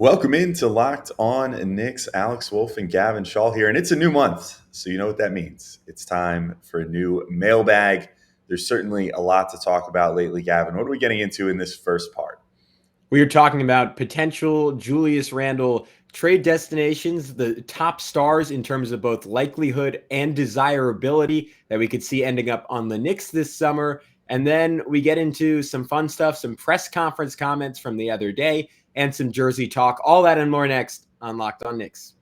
Welcome into Locked On Knicks. Alex Wolf and Gavin Shaw here, and it's a new month, so you know what that means. It's time for a new mailbag. There's certainly a lot to talk about lately, Gavin. What are we getting into in this first part? We are talking about potential Julius Randle trade destinations, the top stars in terms of both likelihood and desirability that we could see ending up on the Knicks this summer. And then we get into some fun stuff, some press conference comments from the other day, and some jersey talk. All that and more next on Locked On Knicks.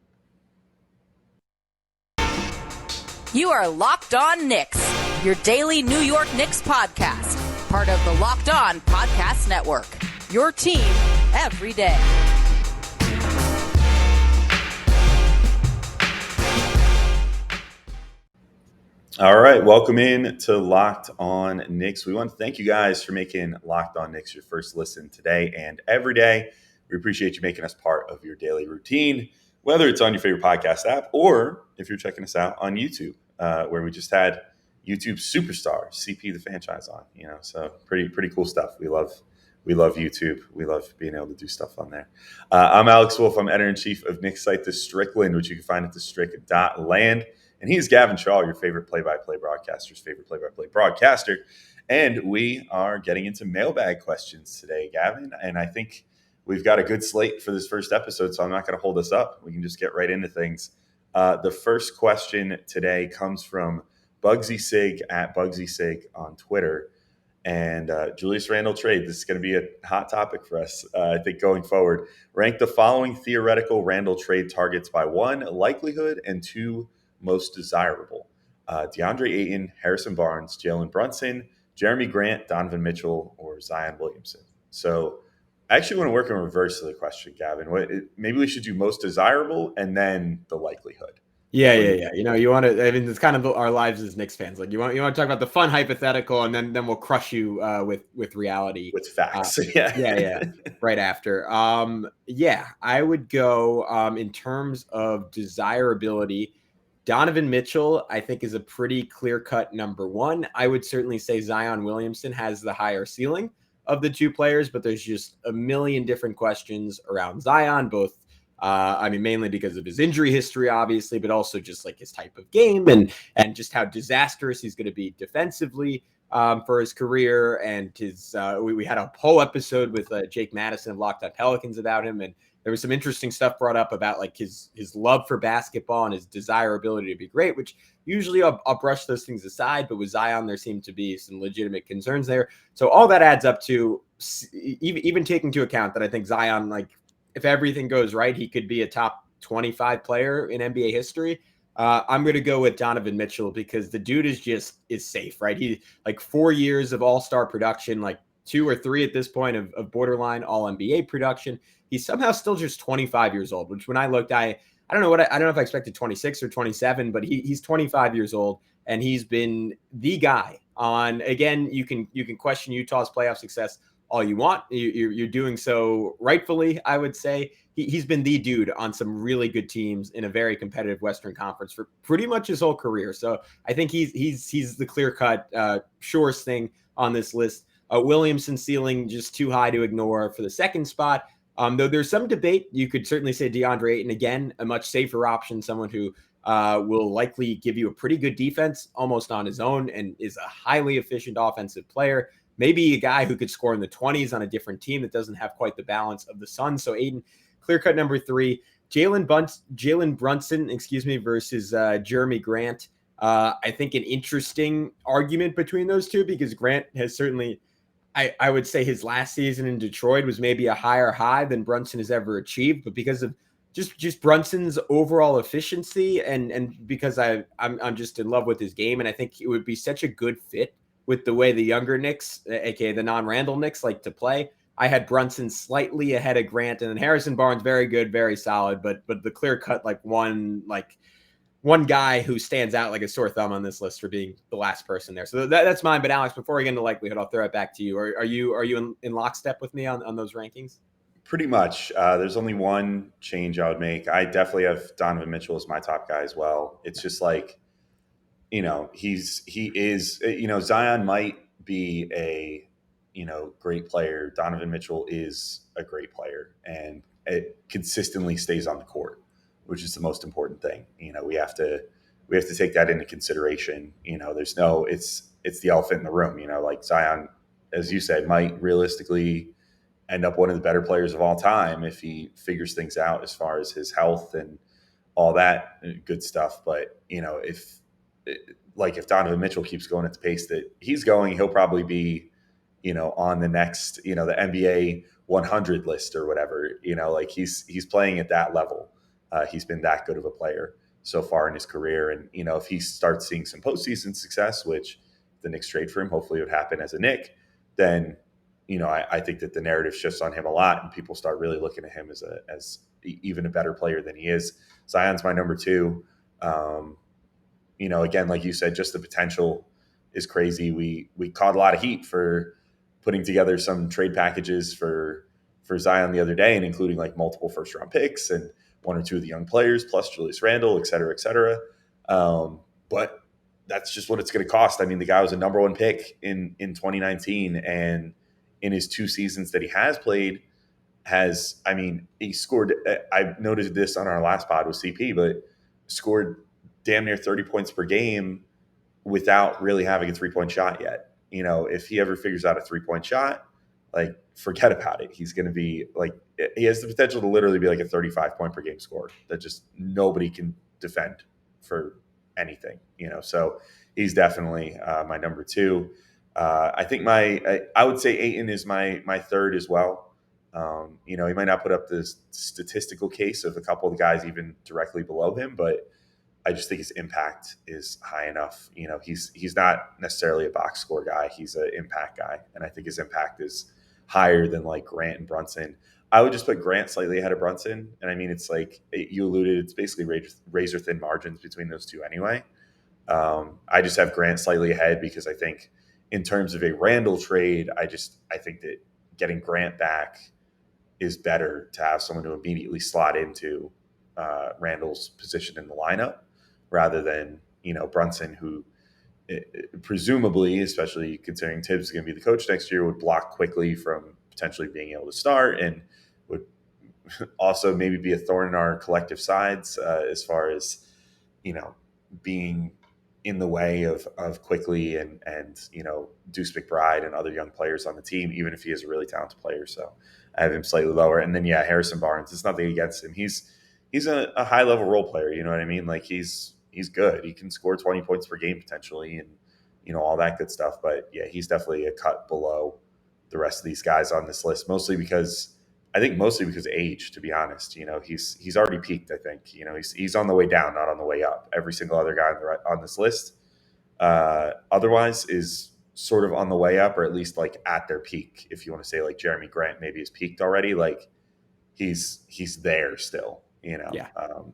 You are Locked On Knicks, your daily New York Knicks podcast, part of the Locked On Podcast Network. Your team every day. All right, welcome in to Locked On Knicks. We want to thank you guys for making Locked On Knicks your first listen today and every day. We appreciate you making us part of your daily routine, whether it's on your favorite podcast app or if you're checking us out on YouTube, where we just had YouTube superstar CP the franchise on. So pretty cool stuff. We love YouTube. We love being able to do stuff on there. I'm Alex Wolf. I'm editor-in-chief of Knicks site The Strickland, which you can find at thestrick.land. And he's Gavin Shaw, your favorite play-by-play broadcaster's favorite play-by-play broadcaster. And we are getting into mailbag questions today, Gavin. And I think we've got a good slate for this first episode, so I'm not going to hold us up. We can just get right into things. The first question today comes from Bugsy Sig at Bugsy Sig on Twitter. And Julius Randle trade. This is going to be a hot topic for us, I think, going forward. Rank the following theoretical Randle trade targets by 1, likelihood, and 2, most desirable. DeAndre Ayton, Harrison Barnes, Jalen Brunson, Jeremy Grant, Donovan Mitchell, or Zion Williamson. So I actually want to work in reverse of the question, Gavin. Maybe we should do most desirable and then the likelihood. Yeah. You want to. I mean, it's kind of our lives as Knicks fans. Like you want to talk about the fun hypothetical, and then we'll crush you with reality, with facts. Yeah. Right after. I would go in terms of desirability. Donovan Mitchell, I think, is a pretty clear-cut number one. I would certainly say Zion Williamson has the higher ceiling of the two players, but there's just a million different questions around Zion, both mainly because of his injury history, obviously, but also just like his type of game and just how disastrous he's going to be defensively for his career. And his we had a whole episode with Jake Madison of Locked On Pelicans about him, and there was some interesting stuff brought up about like his love for basketball and his desirability to be great, which usually I'll brush those things aside. But with Zion, there seemed to be some legitimate concerns there. So all that adds up to even taking into account that I think Zion, like, if everything goes right, he could be a top 25 player in NBA history. I'm going to go with Donovan Mitchell because the dude is safe, right? He like 4 years of all-star production, like 2 or 3 at this point of borderline all NBA production. He's somehow still just 25 years old, which when I looked, I don't know if I expected 26 or 27, but he's 25 years old and he's been the guy on, again, you can question Utah's playoff success all you want. You're doing so rightfully, I would say. He's been the dude on some really good teams in a very competitive Western Conference for pretty much his whole career. So I think he's the clear-cut surest thing on this list. Williamson's ceiling just too high to ignore for the second spot. Though there's some debate, you could certainly say DeAndre Ayton, again, a much safer option, someone who will likely give you a pretty good defense almost on his own and is a highly efficient offensive player. Maybe a guy who could score in the 20s on a different team that doesn't have quite the balance of the Suns. So Ayton, clear-cut number 3. Jalen Brunson, versus Jeremy Grant. I think an interesting argument between those two because Grant has certainly, I would say his last season in Detroit was maybe a higher high than Brunson has ever achieved, but because of just Brunson's overall efficiency and because I'm just in love with his game, and I think it would be such a good fit with the way the younger Knicks, aka the non-Randle Knicks, like to play. I had Brunson slightly ahead of Grant, and then Harrison Barnes, very good, very solid, but the clear cut one guy who stands out like a sore thumb on this list for being the last person there. So that's mine. But Alex, before we get into likelihood, I'll throw it back to you. Are you in lockstep with me on those rankings? Pretty much. There's only one change I would make. I definitely have Donovan Mitchell as my top guy as well. It's just like, he is, Zion might be a, great player. Donovan Mitchell is a great player. And it consistently stays on the court, which is the most important thing. We have to take that into consideration. There's no, it's the elephant in the room. Like Zion, as you said, might realistically end up one of the better players of all time if he figures things out as far as his health and all that good stuff. But if Donovan Mitchell keeps going at the pace that he's going, he'll probably be on the next the NBA 100 list or whatever. He's playing at that level. He's been that good of a player so far in his career, and if he starts seeing some postseason success, which the Knicks trade for him, hopefully it would happen as a Knick, then I think that the narrative shifts on him a lot, and people start really looking at him as even a better player than he is. Zion's my number 2. Again, like you said, just the potential is crazy. We caught a lot of heat for putting together some trade packages for Zion the other day, and including like multiple first round picks and 1 or 2 of the young players, plus Julius Randle, et cetera, et cetera. But that's just what it's going to cost. I mean, the guy was a number 1 pick in 2019, and in his 2 seasons that he has played, he scored. I noted this on our last pod with CP, but scored damn near 30 points per game without really having a 3-point shot yet. If he ever figures out a 3-point shot, like, forget about it. He's going to be like, he has the potential to literally be like a 35 point per game scorer that just nobody can defend for anything, so he's definitely my number 2. I think I would say Ayton is my 3rd as well. He might not put up the statistical case of a couple of the guys even directly below him, but I just think his impact is high enough. He's not necessarily a box score guy. He's an impact guy. And I think his impact is higher than like Grant and Brunson. I would just put Grant slightly ahead of Brunson. And I mean, it's like you alluded, it's basically razor thin margins between those two anyway. I just have Grant slightly ahead because I think in terms of a Randle trade, I think that getting Grant back is better to have someone to immediately slot into Randle's position in the lineup rather than, Brunson, who presumably, especially considering Tibbs is going to be the coach next year, would block quickly from potentially being able to start and would also maybe be a thorn in our collective sides as far as, being in the way of quickly and Deuce McBride and other young players on the team, even if he is a really talented player. So I have him slightly lower. And then, Harrison Barnes, it's nothing against him. He's a high level role player. You know what I mean? Like he's good. He can score 20 points per game potentially and, all that good stuff. But he's definitely a cut below the rest of these guys on this list, mostly because of age, to be honest. He's already peaked, I think. He's on the way down, not on the way up. Every single other guy on this list otherwise is sort of on the way up, or at least like at their peak. If you want to say like Jeremy Grant maybe is peaked already, like he's there still,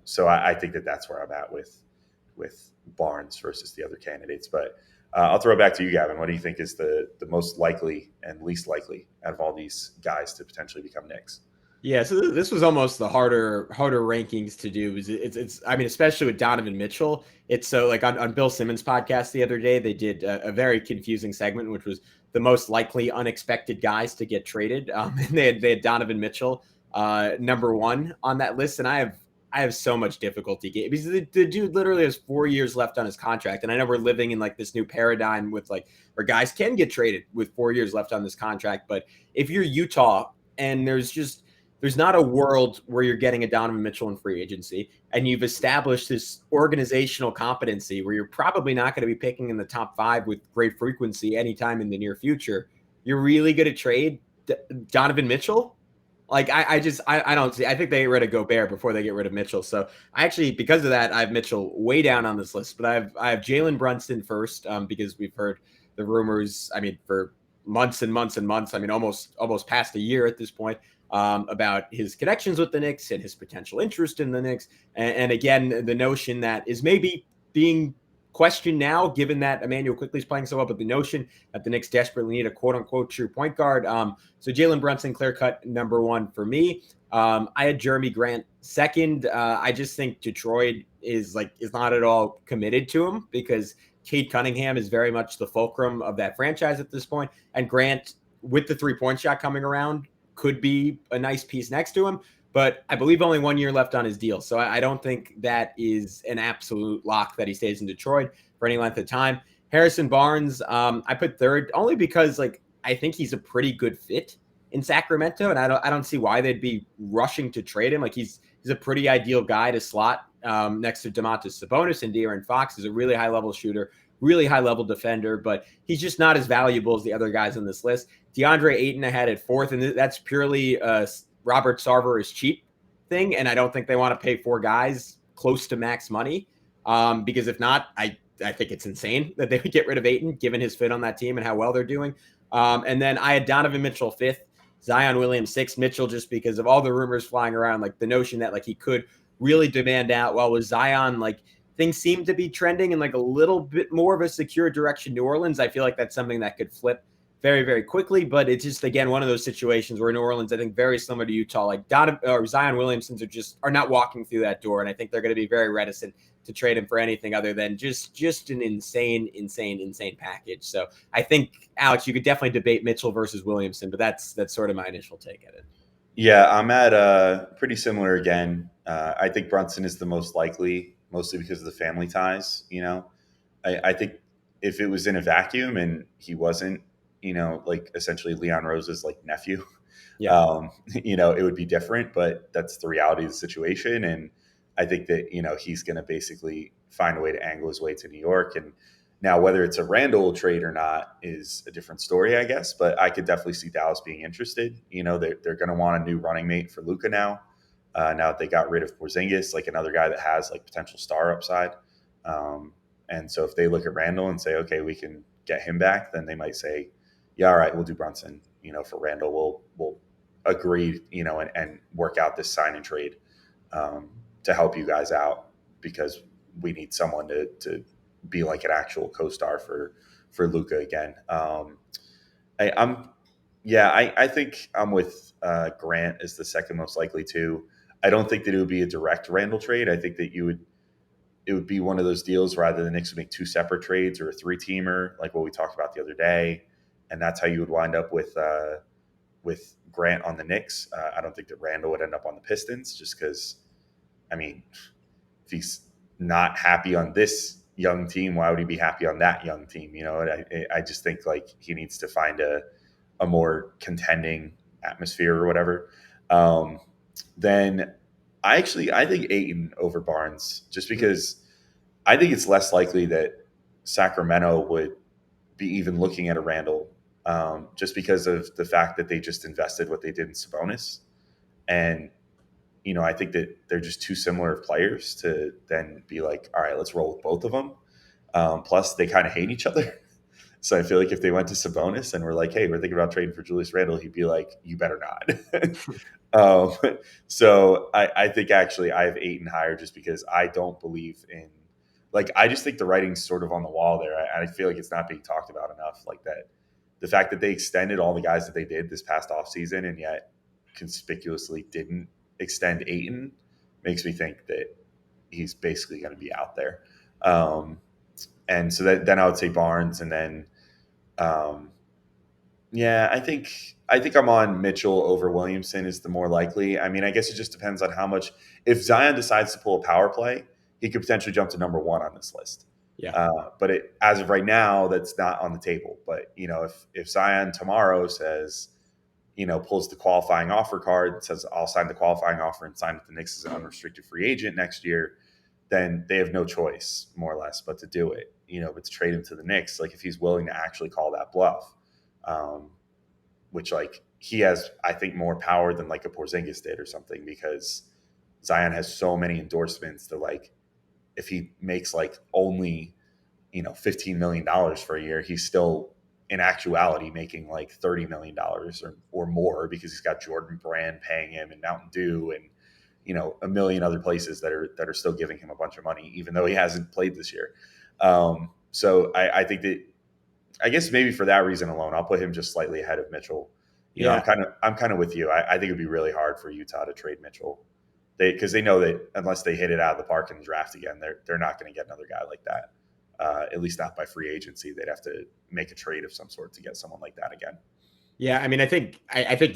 so I think that's where I'm at with Barnes versus the other candidates. But I'll throw it back to you, Gavin. What do you think is the most likely and least likely out of all these guys to potentially become Knicks? Yeah, so this was almost the harder rankings to do. It's I mean, especially with Donovan Mitchell. It's so like on Bill Simmons' podcast the other day, they did a very confusing segment, which was the most likely unexpected guys to get traded. And they had Donovan Mitchell number 1 on that list, and I have so much difficulty getting, because the dude literally has 4 years left on his contract. And I know we're living in like this new paradigm with like where guys can get traded with 4 years left on this contract. But if you're Utah and there's not a world where you're getting a Donovan Mitchell in free agency and you've established this organizational competency where you're probably not going to be picking in the top 5 with great frequency anytime in the near future, you're really going to trade Donovan Mitchell? Like, I don't see. I think they get rid of Gobert before they get rid of Mitchell. So I actually, because of that, I have Mitchell way down on this list. But I have Jalen Brunson first because we've heard the rumors. I mean, for months and months and months. I mean, almost past a year at this point about his connections with the Knicks and his potential interest in the Knicks. And again, the notion that is maybe being questioned now, given that Emmanuel Quickley is playing so well, but the notion that the Knicks desperately need a quote-unquote true point guard. So Jalen Brunson, clear-cut number 1 for me. I had Jeremy Grant second. I just think Detroit is not at all committed to him because Cade Cunningham is very much the fulcrum of that franchise at this point. And Grant, with the 3-point shot coming around, could be a nice piece next to him. but I believe only 1 year left on his deal. So I don't think that is an absolute lock that he stays in Detroit for any length of time. Harrison Barnes, I put third only because like I think he's a pretty good fit in Sacramento, and I don't see why they'd be rushing to trade him. Like he's a pretty ideal guy to slot next to Domantas Sabonis, and De'Aaron Fox is a really high level shooter, really high level defender, but he's just not as valuable as the other guys on this list. DeAndre Ayton I had at fourth, and that's purely Robert Sarver is cheap thing, and I don't think they want to pay 4 guys close to max money because if not, I think it's insane that they would get rid of Ayton given his fit on that team and how well they're doing. And then I had Donovan Mitchell 5th, Zion Williams 6th, Mitchell just because of all the rumors flying around, like the notion that like he could really demand out. While with Zion, like things seem to be trending in like a little bit more of a secure direction. New Orleans, I feel like that's something that could flip very, very quickly, but it's just again one of those situations where New Orleans, I think, very similar to Utah, like Zion Williamsons are not walking through that door, and I think they're going to be very reticent to trade him for anything other than just an insane package. So I think, Alex, you could definitely debate Mitchell versus Williamson, but that's sort of my initial take at it. Yeah, I'm at pretty similar again. I think Brunson is the most likely, mostly because of the family ties. I think if it was in a vacuum and he wasn't, like essentially Leon Rose's like nephew, Yeah. it would be different. But that's the reality of the situation, and I think that he's going to basically find a way to angle his way to New York. And now whether it's a Randle trade or not is a different story, I guess. But I could definitely see Dallas being interested. They're going to want a new running mate for Luka now. Now that they got rid of Porzingis, like another guy that has like potential star upside. And so if they look at Randle and say, okay, we can get him back, then they might say, yeah, all right, we'll do Brunson. For Randle, we'll agree, and work out this sign and trade to help you guys out because we need someone to be like an actual co-star for Luka again. I think I'm with Grant as the second most likely too. I don't think that it would be a direct Randle trade. I think that it would be one of those deals where either the Knicks would make 2 separate trades or a 3-teamer, like what we talked about the other day, and that's how you would wind up with Grant on the Knicks. I don't think that Randle would end up on the Pistons just because, if he's not happy on this young team, why would he be happy on that young team? I just think like he needs to find a more contending atmosphere or whatever. Then I think Ayton over Barnes, just because I think it's less likely that Sacramento would be even looking at a Randle, just because of the fact that they just invested what they did in Sabonis. And, I think that they're just too similar of players to then be like, all right, let's roll with both of them. Plus, they kind of hate each other. So I feel like if they went to Sabonis and were like, hey, we're thinking about trading for Julius Randle, he'd be like, you better not. So I think actually I have Ayton higher just because I don't believe in – like I just think the writing's sort of on the wall there. I feel like it's not being talked about enough. Like that the fact that they extended all the guys that they did this past offseason and yet conspicuously didn't extend Ayton makes me think that he's basically going to be out there. And so then I would say Barnes, and then I think I'm on Mitchell over Williamson is the more likely. I guess it just depends on how much. If Zion decides to pull a power play, he could potentially jump to number 1 on this list. Yeah. But as of right now, that's not on the table. But if Zion tomorrow says, pulls the qualifying offer card, says I'll sign the qualifying offer and sign with the Knicks as an unrestricted free agent next year, then they have no choice, more or less, but to do it. But to trade him to the Knicks, like if he's willing to actually call that bluff, which like he has, I think, more power than like a Porzingis did or something, because Zion has so many endorsements that like if he makes like only $15 million for a year, he's still in actuality making like $30 million or more, because he's got Jordan Brand paying him and Mountain Dew and a million other places that are still giving him a bunch of money, even though he hasn't played this year. So I think that, I guess maybe for that reason alone, I'll put him just slightly ahead of Mitchell. I'm kind of with you. I think it'd be really hard for Utah to trade Mitchell, because they know that unless they hit it out of the park in the draft again, they're not going to get another guy like that. At least not by free agency. They'd have to make a trade of some sort to get someone like that again. Yeah, I mean, I think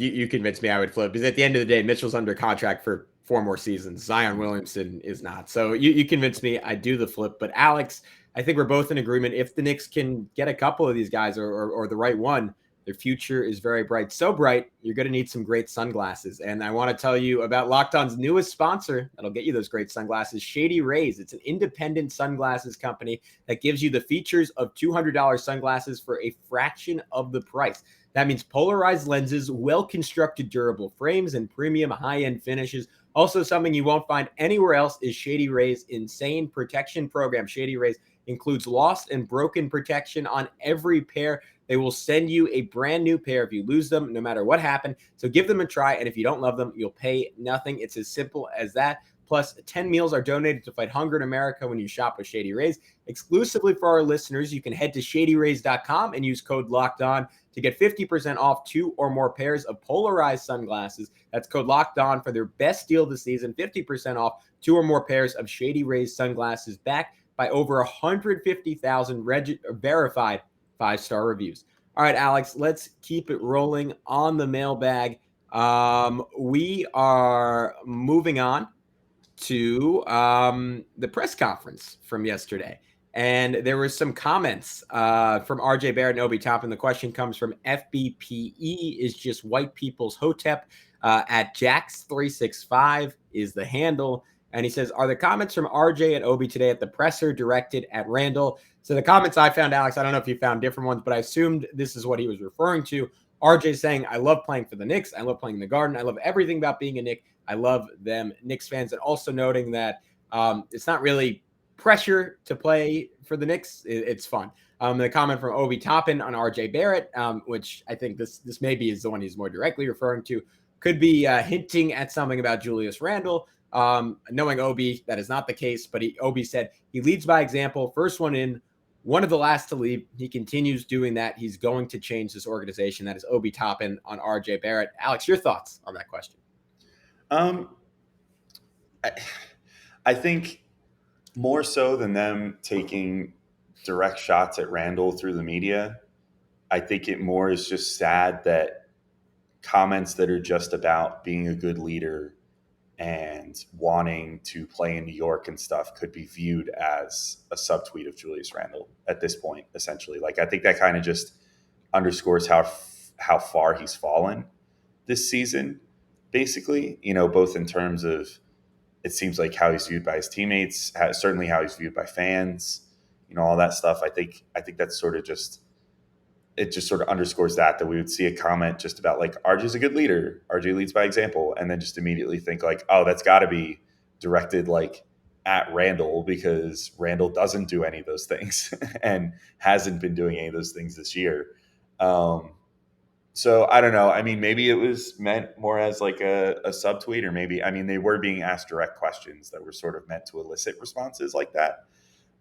you convinced me I would flip, because at the end of the day, Mitchell's under contract for 4 more seasons. Zion Williamson is not. So you convinced me I do the flip. But Alex, I think we're both in agreement. If the Knicks can get a couple of these guys, or the right one, their future is very bright. So bright, you're going to need some great sunglasses. And I want to tell you about Locked On's newest sponsor that'll get you those great sunglasses, Shady Rays. It's an independent sunglasses company that gives you the features of $200 sunglasses for a fraction of the price. That means polarized lenses, well-constructed durable frames, and premium high-end finishes. Also, something you won't find anywhere else is Shady Rays' insane protection program. Shady Rays includes lost and broken protection on every pair. They will send you a brand new pair if you lose them, no matter what happened. So give them a try, and if you don't love them, you'll pay nothing. It's as simple as that. Plus, 10 meals are donated to fight hunger in America when you shop with Shady Rays. Exclusively for our listeners, you can head to shadyrays.com and use code LOCKEDON to get 50% off 2 or more pairs of polarized sunglasses. That's code LOCKEDON for their best deal this season, 50% off 2 or more pairs of Shady Rays sunglasses, backed by over 150,000 verified 5-star reviews. All right, Alex, let's keep it rolling on the mailbag. We are moving on to the press conference from yesterday. And there were some comments from RJ, Barrett, and Obi Toppin. The question comes from FBPE, is just white people's Hotep, at Jax365 is the handle. And he says, are the comments from RJ and Obi today at the presser directed at Randle? So the comments I found, Alex, I don't know if you found different ones, but I assumed this is what he was referring to. RJ saying, I love playing for the Knicks. I love playing in the Garden. I love everything about being a Knick. I love them, Knicks fans. And also noting that it's not really pressure to play for the Knicks. It's fun. The comment from Obi Toppin on RJ Barrett, which I think this maybe is the one he's more directly referring to, could be hinting at something about Julius Randle. Knowing Obi, that is not the case, but Obi said he leads by example. First one in, one of the last to leave. He continues doing that. He's going to change this organization. That is Obi Toppin on RJ Barrett. Alex, your thoughts on that question? I think more so than them taking direct shots at Randle through the media, I think it more is just sad that comments that are just about being a good leader and wanting to play in New York and stuff could be viewed as a subtweet of Julius Randle at this point, essentially. Like, I think that kind of just underscores how far he's fallen this season, basically, both in terms of, it seems like how he's viewed by his teammates, certainly how he's viewed by fans, all that stuff. I think that's sort of just, it just sort of underscores that we would see a comment just about like, RJ's a good leader, RJ leads by example, and then just immediately think like, oh, that's got to be directed like at Randle, because Randle doesn't do any of those things and hasn't been doing any of those things this year. So I don't know. I mean, maybe it was meant more as like a subtweet, or maybe, I mean, they were being asked direct questions that were sort of meant to elicit responses like that.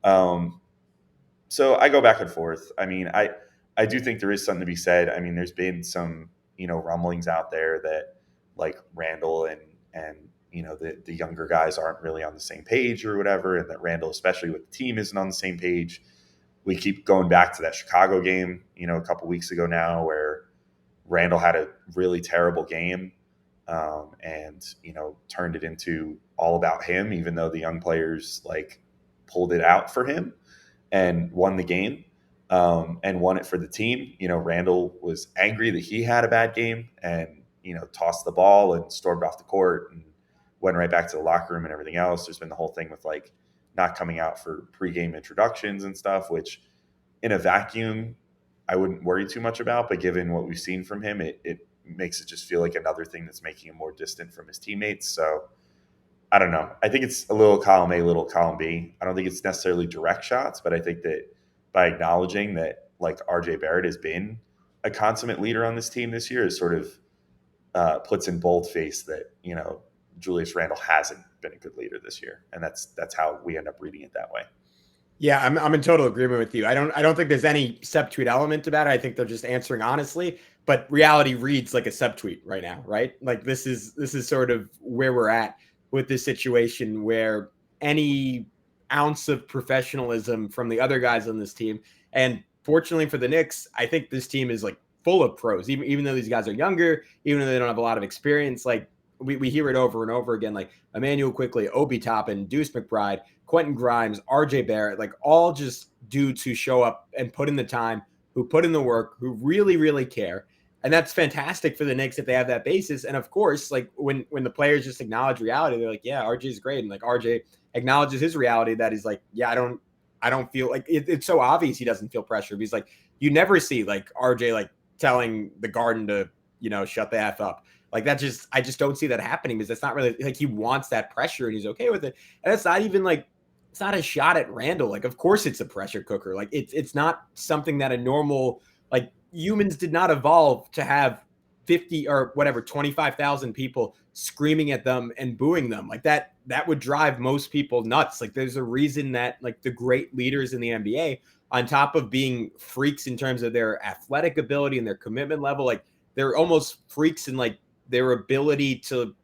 So I go back and forth. I mean, I do think there is something to be said. I mean, there's been some, rumblings out there that like Randle and the younger guys aren't really on the same page or whatever, and that Randle, especially with the team, isn't on the same page. We keep going back to that Chicago game, a couple weeks ago now, where Randle had a really terrible game and, turned it into all about him, even though the young players like pulled it out for him and won the game and won it for the team. Randle was angry that he had a bad game and, tossed the ball and stormed off the court and went right back to the locker room and everything else. There's been the whole thing with like not coming out for pregame introductions and stuff, which in a vacuum, I wouldn't worry too much about, but given what we've seen from him, it makes it just feel like another thing that's making him more distant from his teammates. So I don't know. I think it's a little column A, little column B. I don't think it's necessarily direct shots, but I think that by acknowledging that like RJ Barrett has been a consummate leader on this team this year, is sort of puts in boldface that, Julius Randle hasn't been a good leader this year. And that's how we end up reading it that way. Yeah, I'm in total agreement with you. I don't think there's any subtweet element about it. I think they're just answering honestly, but reality reads like a subtweet right now, right? Like this is sort of where we're at with this situation, where any ounce of professionalism from the other guys on this team, and fortunately for the Knicks, I think this team is like full of pros, even though these guys are younger, even though they don't have a lot of experience. Like we hear it over and over again, like Emmanuel Quickly, Obi Toppin, Deuce McBride, Quentin Grimes, RJ Barrett, like all just dudes who show up and put in the time, who put in the work, who really, really care. And that's fantastic for the Knicks if they have that basis. And of course, like when the players just acknowledge reality, they're like, yeah, RJ is great. And like RJ acknowledges his reality that he's like, yeah, I don't feel like it's so obvious he doesn't feel pressure. He's like, you never see like RJ like telling the Garden to, shut the F up. Like I just don't see that happening because that's not really like he wants that pressure and he's okay with it. And it's not even like, it's not a shot at Randle. Like, of course it's a pressure cooker. Like it's not something that a normal, like humans did not evolve to have 50 or whatever, 25,000 people screaming at them and booing them. Like that would drive most people nuts. Like there's a reason that like the great leaders in the NBA, on top of being freaks in terms of their athletic ability and their commitment level, like they're almost freaks in like their ability to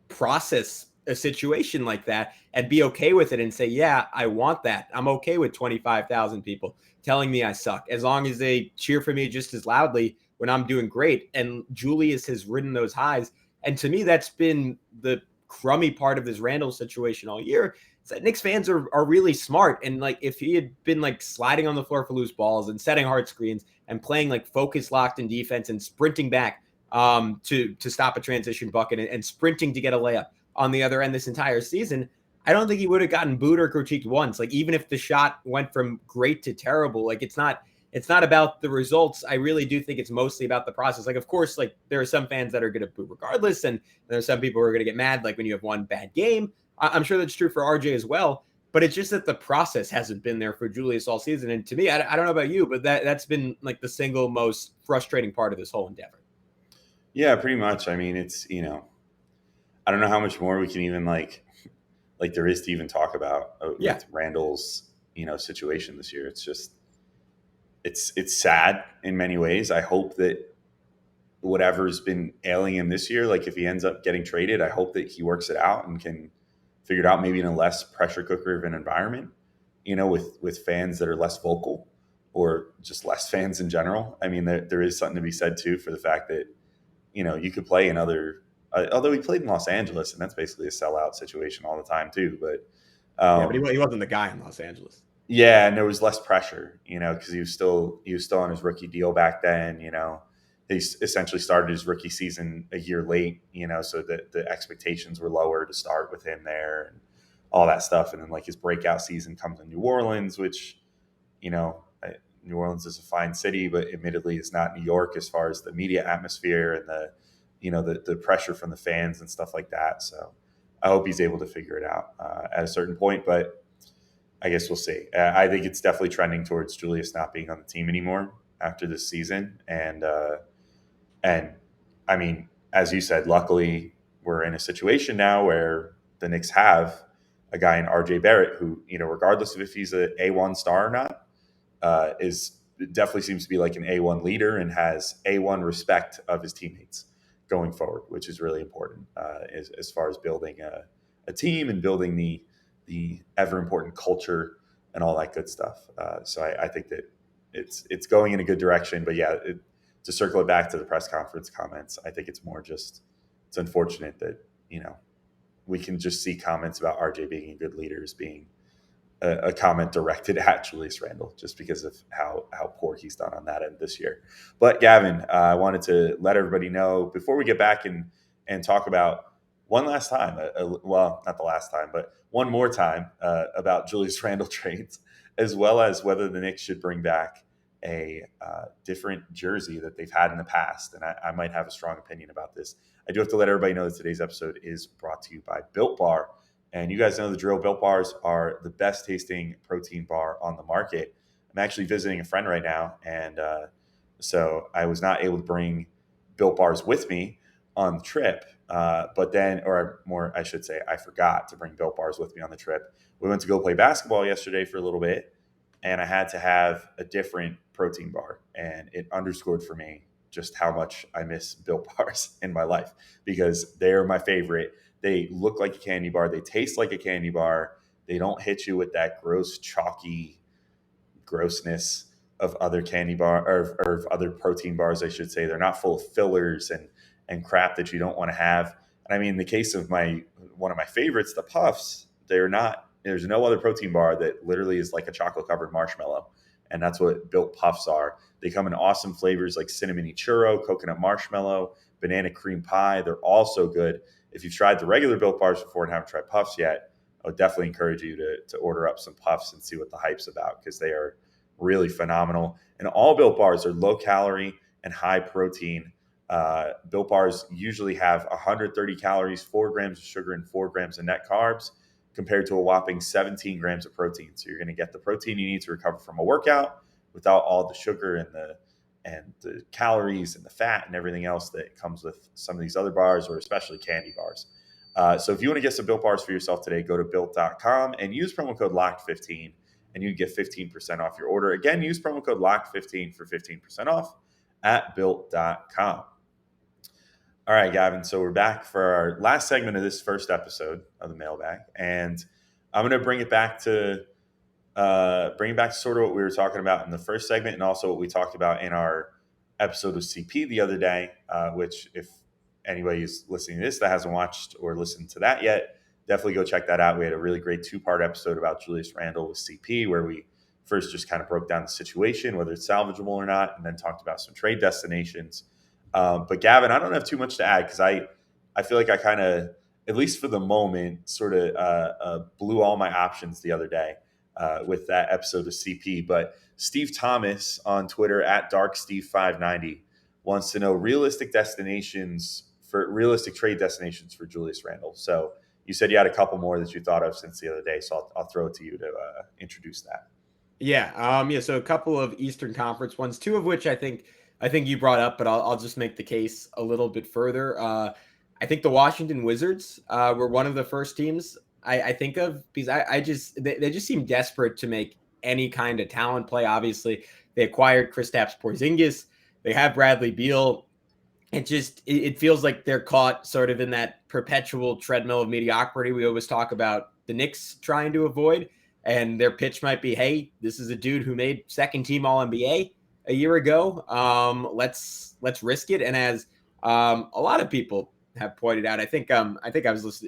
process a situation like that and be okay with it and say, yeah, I want that. I'm okay with 25,000 people telling me I suck, as long as they cheer for me just as loudly when I'm doing great. And Julius has ridden those highs. And to me, that's been the crummy part of this Randle situation all year. Is that Knicks fans are really smart. And like, if he had been like sliding on the floor for loose balls and setting hard screens and playing like focus locked in defense and sprinting back to stop a transition bucket and sprinting to get a layup on the other end this entire season, I don't think he would have gotten booed or critiqued once. Like even if the shot went from great to terrible, like it's not about the results. I really do think it's mostly about the process. Like, of course, like there are some fans that are going to boo regardless. And there's some people who are going to get mad, like when you have one bad game. I'm sure that's true for RJ as well. But it's just that the process hasn't been there for Julius all season. And to me, I don't know about you, but that's been like the single most frustrating part of this whole endeavor. Yeah, pretty much. I mean, it's, I don't know how much more we can even like there is to even talk about with Randle's, situation this year. It's just, it's sad in many ways. I hope that whatever's been ailing him this year, like if he ends up getting traded, I hope that he works it out and can figure it out maybe in a less pressure cooker of an environment, with fans that are less vocal or just less fans in general. I mean, there is something to be said too for the fact that, you could play in other, although he played in Los Angeles and that's basically a sellout situation all the time too. But but he wasn't the guy in Los Angeles. Yeah, and there was less pressure, because he was still on his rookie deal back then. He essentially started his rookie season a year late, so that the expectations were lower to start with him there and all that stuff. And then like his breakout season comes in New Orleans, which, New Orleans is a fine city, but admittedly is not New York as far as the media atmosphere and the pressure from the fans and stuff like that. So I hope he's able to figure it out at a certain point, but I guess we'll see. I think it's definitely trending towards Julius not being on the team anymore after this season. And I mean, as you said, luckily we're in a situation now where the Knicks have a guy in RJ Barrett who, regardless of if he's a A1 star or not, definitely seems to be like an A1 leader and has A1 respect of his teammates going forward, which is really important as far as building a team and building the ever important culture and all that good stuff. So I think that it's going in a good direction. But yeah, to circle it back to the press conference comments, I think it's more just it's unfortunate that we can just see comments about RJ being a good leader as being a comment directed at Julius Randle just because of how poor he's done on that end this year. But Gavin, I wanted to let everybody know before we get back and talk about one last time, well, not the last time, but one more time about Julius Randle trades, as well as whether the Knicks should bring back a different jersey that they've had in the past. And I might have a strong opinion about this. I do have to let everybody know that today's episode is brought to you by Built Bar. And you guys know the drill. Built Bars are the best tasting protein bar on the market. I'm actually visiting a friend right now, and so I was not able to bring Built Bars with me on the trip. But then, or more, I should say, I forgot to bring Built Bars with me on the trip. We went to go play basketball yesterday for a little bit, and I had to have a different protein bar. And it underscored for me just how much I miss Built Bars in my life because they are my favorite. They look like a candy bar. They taste like a candy bar. They don't hit you with that gross, chalky grossness of other candy bar or of other protein bars, I should say. They're not full of fillers and crap that you don't want to have. And I mean, in the case of one of my favorites, the Puffs, they're not. There's no other protein bar that literally is like a chocolate covered marshmallow, and that's what Built Puffs are. They come in awesome flavors like cinnamon churro, coconut marshmallow, banana cream pie. They're all so good. If you've tried the regular Built bars before and haven't tried Puffs yet, I would definitely encourage you to order up some Puffs and see what the hype's about, because they are really phenomenal. And all Built bars are low calorie and high protein. Built bars usually have 130 calories, 4 grams of sugar, and 4 grams of net carbs, compared to a whopping 17 grams of protein. So you're going to get the protein you need to recover from a workout without all the sugar and the calories and the fat and everything else that comes with some of these other bars, or especially candy bars. So if you want to get some Built bars for yourself today, go to built.com and use promo code LOCKED15, and you get 15% off your order. Again, use promo code LOCKED15 for 15% off at built.com. All right, Gavin. So we're back for our last segment of this first episode of the Mailbag, and I'm going to bring it back to sort of what we were talking about in the first segment, and also what we talked about in our episode with CP the other day. Which, if anybody is listening to this that hasn't watched or listened to that yet, definitely go check that out. We had a really great 2-part episode about Julius Randle with CP, where we first just kind of broke down the situation, whether it's salvageable or not, and then talked about some trade destinations. But Gavin, I don't have too much to add, because I feel like I kind of, at least for the moment, sort of blew all my options the other day with that episode of CP. But Steve Thomas on Twitter at DarkSteve590 wants to know realistic trade destinations for Julius Randle. So you said you had a couple more that you thought of since the other day, so I'll throw it to you to introduce that. Yeah. So a couple of Eastern Conference ones, 2 of which I think you brought up, but I'll just make the case a little bit further. I think the Washington Wizards were one of the first teams I think of, because they just seem desperate to make any kind of talent play. Obviously, they acquired Kristaps Porzingis. They have Bradley Beal. It feels like they're caught sort of in that perpetual treadmill of mediocrity we always talk about the Knicks trying to avoid. And their pitch might be, hey, this is a dude who made second team All-NBA a year ago. Let's risk it. And as a lot of people have pointed out, I think it was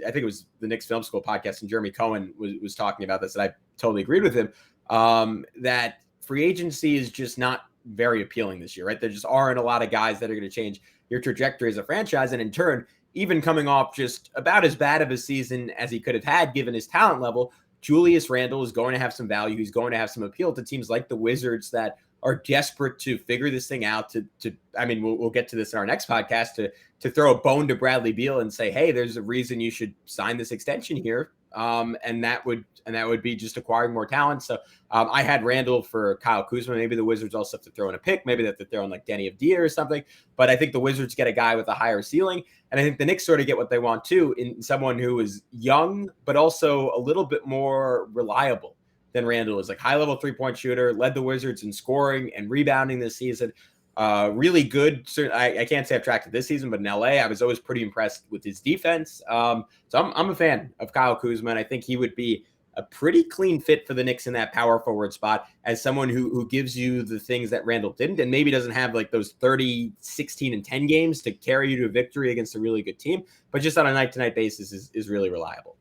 the Knicks Film School podcast, and Jeremy Cohen was talking about this, and I totally agreed with him, that free agency is just not very appealing this year, right? There just aren't a lot of guys that are going to change your trajectory as a franchise. And in turn, even coming off just about as bad of a season as he could have had given his talent level, Julius Randle is going to have some value. He's going to have some appeal to teams like the Wizards that are desperate to figure this thing out. We'll get to this in our next podcast, to throw a bone to Bradley Beal and say, hey, there's a reason you should sign this extension here. And that would be just acquiring more talent. So I had Randle for Kyle Kuzma. Maybe the Wizards also have to throw in a pick. Maybe they have to throw in like Denny Avdia or something. But I think the Wizards get a guy with a higher ceiling. And I think the Knicks sort of get what they want too, in someone who is young, but also a little bit more reliable than Randle is. Like high-level three-point shooter, led the Wizards in scoring and rebounding this season. Really good. I can't say I've tracked it this season, but in LA, I was always pretty impressed with his defense. So I'm a fan of Kyle Kuzma, and I think he would be a pretty clean fit for the Knicks in that power forward spot, as someone who gives you the things that Randle didn't, and maybe doesn't have like those 30, 16, and 10 games to carry you to a victory against a really good team, but just on a night-to-night basis is really reliable.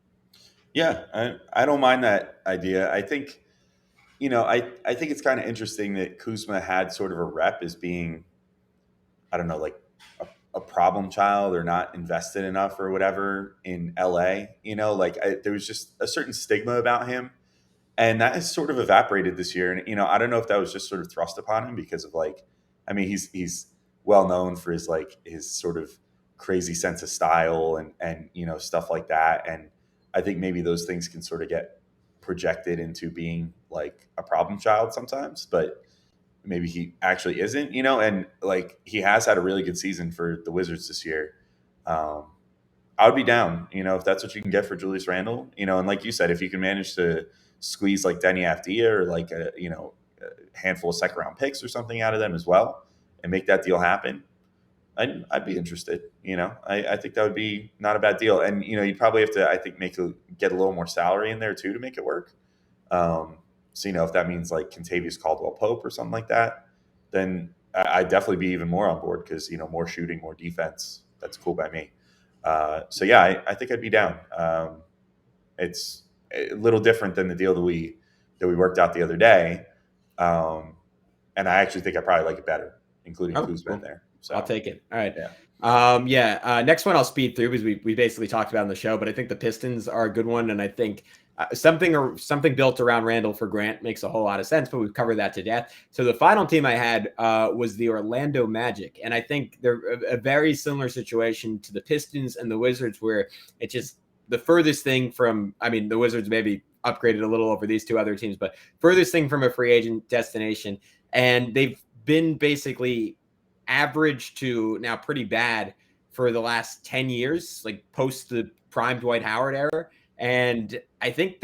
Yeah, I don't mind that idea. I think, I think it's kind of interesting that Kuzma had sort of a rep as being, I don't know, like a problem child or not invested enough or whatever in LA. There was just a certain stigma about him, and that has sort of evaporated this year. And I don't know if that was just sort of thrust upon him because of he's well known for his sort of crazy sense of style and stuff like that. And I think maybe those things can sort of get projected into being like a problem child sometimes, but maybe he actually isn't, and like he has had a really good season for the Wizards this year. I would be down, if that's what you can get for Julius Randle, and like you said, if you can manage to squeeze like Denny Avdia or like a handful of second round picks or something out of them as well and make that deal happen, I'd be interested. I think that would be not a bad deal. And, you'd probably have to, I think, get a little more salary in there too to make it work. So, if that means like Kentavious Caldwell-Pope or something like that, then I'd definitely be even more on board because, more shooting, more defense. That's cool by me. So, yeah, I think I'd be down. It's a little different than the deal that we worked out the other day. And I actually think I probably like it better, including Kuzma in there. So I'll take it. All right. Yeah. Next one I'll speed through because we basically talked about in the show, but I think the Pistons are a good one. And I think something built around Randle for Grant makes a whole lot of sense, but we've covered that to death. So the final team I had was the Orlando Magic. And I think they're a very similar situation to the Pistons and the Wizards, where it's just the furthest thing from, the Wizards maybe upgraded a little over these two other teams, but furthest thing from a free agent destination. And they've been basically average to now pretty bad for the last 10 years, like post the prime Dwight Howard era. And I think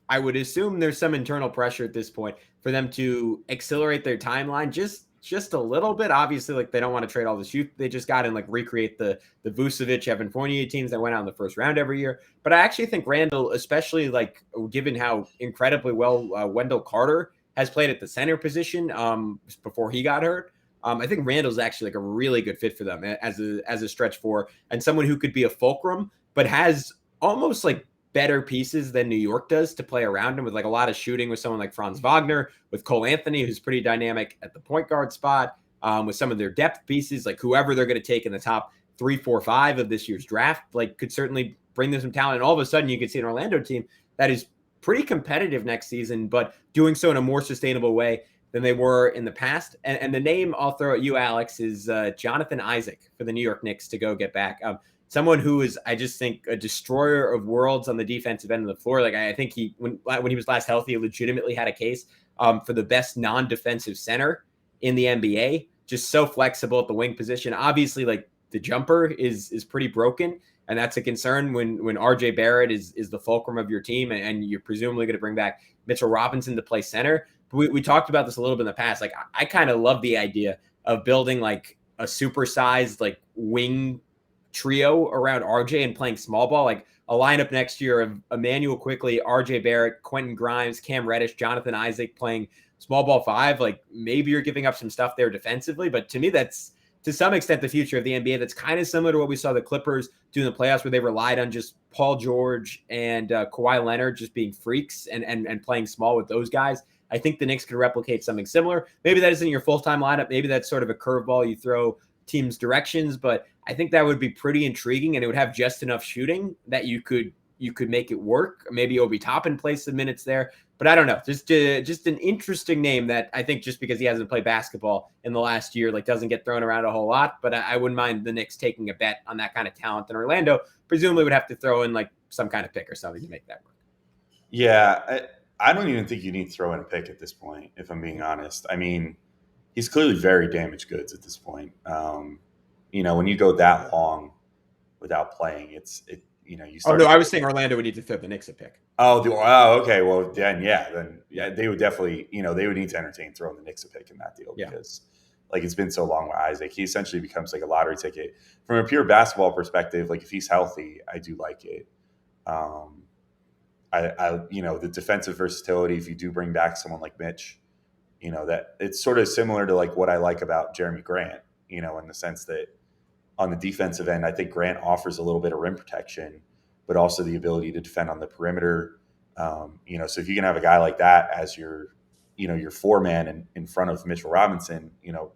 I would assume there's some internal pressure at this point for them to accelerate their timeline just a little bit. Obviously, like they don't want to trade all this youth they just got and like recreate the Vucevic, Evan Fournier teams that went out in the first round every year. But I actually think Randle, especially like given how incredibly well Wendell Carter has played at the center position before he got hurt. I think Randle's actually like a really good fit for them as a stretch four and someone who could be a fulcrum, but has almost like better pieces than New York does to play around him, with like a lot of shooting with someone like Franz Wagner, with Cole Anthony, who's pretty dynamic at the point guard spot, with some of their depth pieces, like whoever they're going to take in the top 3, 4, 5 of this year's draft, like could certainly bring them some talent. And all of a sudden you could see an Orlando team that is pretty competitive next season, but doing so in a more sustainable way than they were in the past. And the name I'll throw at you, Alex, is Jonathan Isaac for the New York Knicks to go get back. Someone who is, I just think, a destroyer of worlds on the defensive end of the floor. Like I think when he was last healthy, he legitimately had a case for the best non-defensive center in the NBA. Just so flexible at the wing position. Obviously, like the jumper is pretty broken, and that's a concern when RJ Barrett is the fulcrum of your team, and you're presumably going to bring back Mitchell Robinson to play center. But we talked about this a little bit in the past. Like I kind of love the idea of building like a supersized like wing trio around RJ and playing small ball, like a lineup next year of Emmanuel Quickley, RJ Barrett, Quentin Grimes, Cam Reddish, Jonathan Isaac playing small ball 5. Like maybe you're giving up some stuff there defensively, but to me, that's to some extent the future of the NBA. That's kind of similar to what we saw the Clippers do in the playoffs, where they relied on just Paul George and Kawhi Leonard just being freaks and playing small with those guys. I think the Knicks could replicate something similar. Maybe that isn't your full-time lineup. Maybe that's sort of a curveball you throw teams' directions, but I think that would be pretty intriguing, and it would have just enough shooting that you could make it work. Maybe Obi Toppin plays some minutes there, but I don't know. Just an interesting name that I think just because he hasn't played basketball in the last year, like doesn't get thrown around a whole lot. But I wouldn't mind the Knicks taking a bet on that kind of talent. And Orlando presumably would have to throw in like some kind of pick or something to make that work. Yeah, I don't even think you need to throw in a pick at this point, if I'm being honest. I mean, he's clearly very damaged goods at this point. When you go that long without playing, you start. Oh, no, I was saying Orlando would need to throw the Knicks a pick. Okay. Well, then they would definitely, they would need to entertain throwing the Knicks a pick in that deal because, like, it's been so long with Isaac. He essentially becomes like a lottery ticket from a pure basketball perspective. Like, if he's healthy, I do like it. The defensive versatility. If you do bring back someone like Mitch, that it's sort of similar to like what I like about Jeremy Grant. In the sense that on the defensive end, I think Grant offers a little bit of rim protection, but also the ability to defend on the perimeter. So if you can have a guy like that as your 4-man in front of Mitchell Robinson,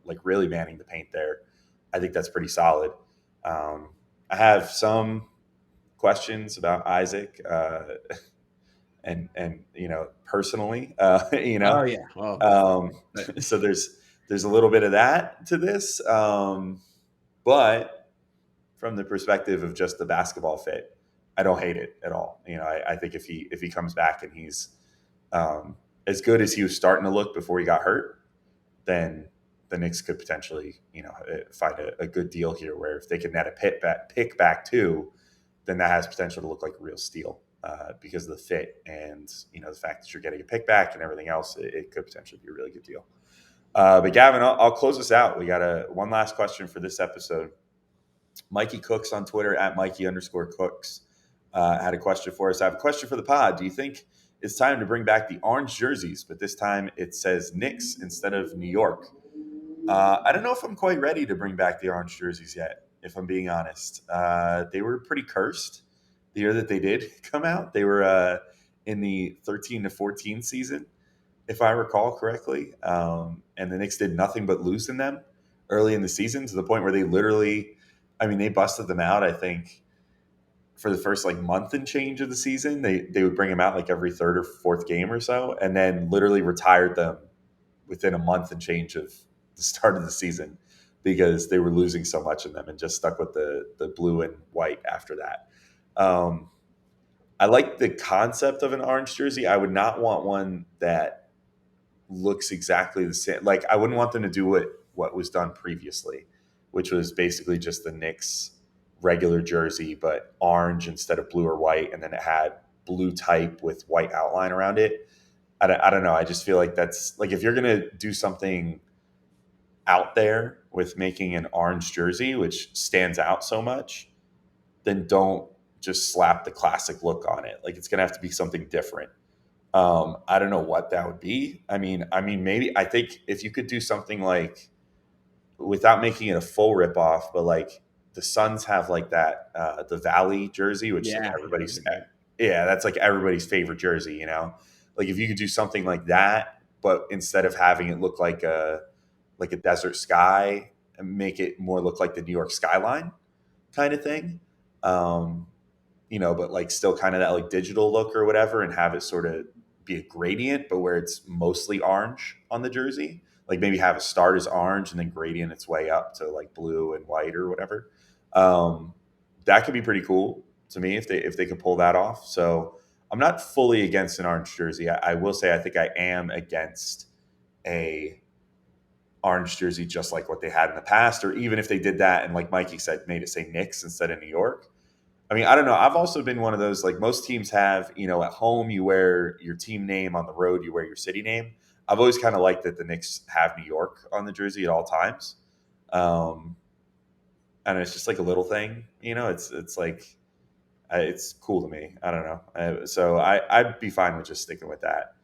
like really manning the paint there, I think that's pretty solid. I have some questions about Isaac, and personally, Oh yeah. Oh. So there's a little bit of that to this, but from the perspective of just the basketball fit, I don't hate it at all. I think if he comes back and he's as good as he was starting to look before he got hurt, then the Knicks could potentially find a good deal here. Where if they can net a pick back too, then that has potential to look like a real steal because of the fit and the fact that you're getting a pick back and everything else. It could potentially be a really good deal. But Gavin, I'll close this out. We got one last question for this episode. Mikey Cooks on Twitter at Mikey_Cooks had a question for us. I have a question for the pod. Do you think it's time to bring back the orange jerseys, but this time it says Knicks instead of New York. I don't know if I'm quite ready to bring back the orange jerseys yet, if I'm being honest. They were pretty cursed the year that they did come out. They were in the 13 to 14 season, if I recall correctly. And the Knicks did nothing but lose in them early in the season, to the point where they literally, I mean, they busted them out, I think, for the first like month and change of the season. They would bring them out like every third or fourth game or so, and then literally retired them within a month and change of the start of the season because they were losing so much in them, and just stuck with the blue and white after that. I like the concept of an orange jersey. I would not want one that looks exactly the same. Like, I wouldn't want them to do what was done previously, which was basically just the Knicks regular jersey, but orange instead of blue or white, and then it had blue type with white outline around it. I don't know. I just feel like that's like, if you're gonna do something out there with making an orange jersey, which stands out so much, then don't just slap the classic look on it. Like, it's gonna have to be something different. I don't know what that would be. I mean, maybe, I think if you could do something like, without making it a full ripoff, but like the Suns have like that, the Valley jersey, which is like everybody's, that's like everybody's favorite jersey, you know? Like, if you could do something like that, but instead of having it look like a desert sky, and make it more look like the New York skyline kind of thing. But like still kind of that like digital look or whatever, and have it sort of be a gradient, but where it's mostly orange on the jersey. Like, maybe have a start as orange and then gradient its way up to like blue and white or whatever. That could be pretty cool to me if they could pull that off. So I'm not fully against an orange jersey. I will say I think I am against a orange jersey just like what they had in the past, or even if they did that and, like Mikey said, made it say Knicks instead of New York. I mean, I don't know. I've also been one of those, like most teams have, at home you wear your team name, on the road you wear your city name. I've always kind of liked that the Knicks have New York on the jersey at all times. And it's just like a little thing, it's like, it's cool to me. I don't know. So I'd be fine with just sticking with that,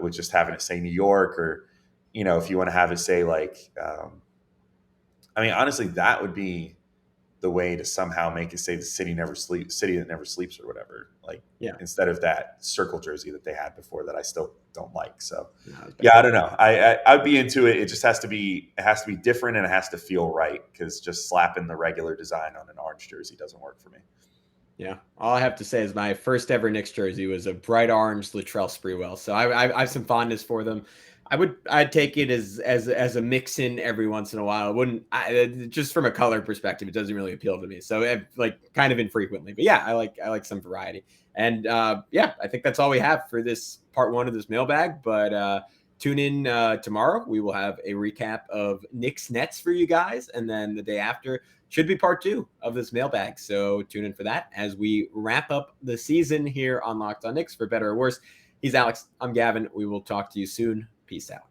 with just having it say New York, or, if you want to have it say like, honestly, that would be the way to somehow make it say the city that never sleeps or whatever. Like, instead of that circle jersey that they had before that I still don't like. So I don't know. I'd be into it. It just has to be different, and it has to feel right, because just slapping the regular design on an orange jersey doesn't work for me. Yeah, all I have to say is my first ever Knicks jersey was a bright orange Latrell Sprewell, so I have some fondness for them. I'd take it as a mix in every once in a while. It wouldn't, just from a color perspective, it doesn't really appeal to me. So like kind of infrequently, but yeah, I like some variety. And I think that's all we have for this part one of this mailbag. But tune in tomorrow. We will have a recap of Knicks Nets for you guys, and then the day after should be part two of this mailbag. So tune in for that as we wrap up the season here on Locked On Knicks, for better or worse. He's Alex. I'm Gavin. We will talk to you soon. Peace out.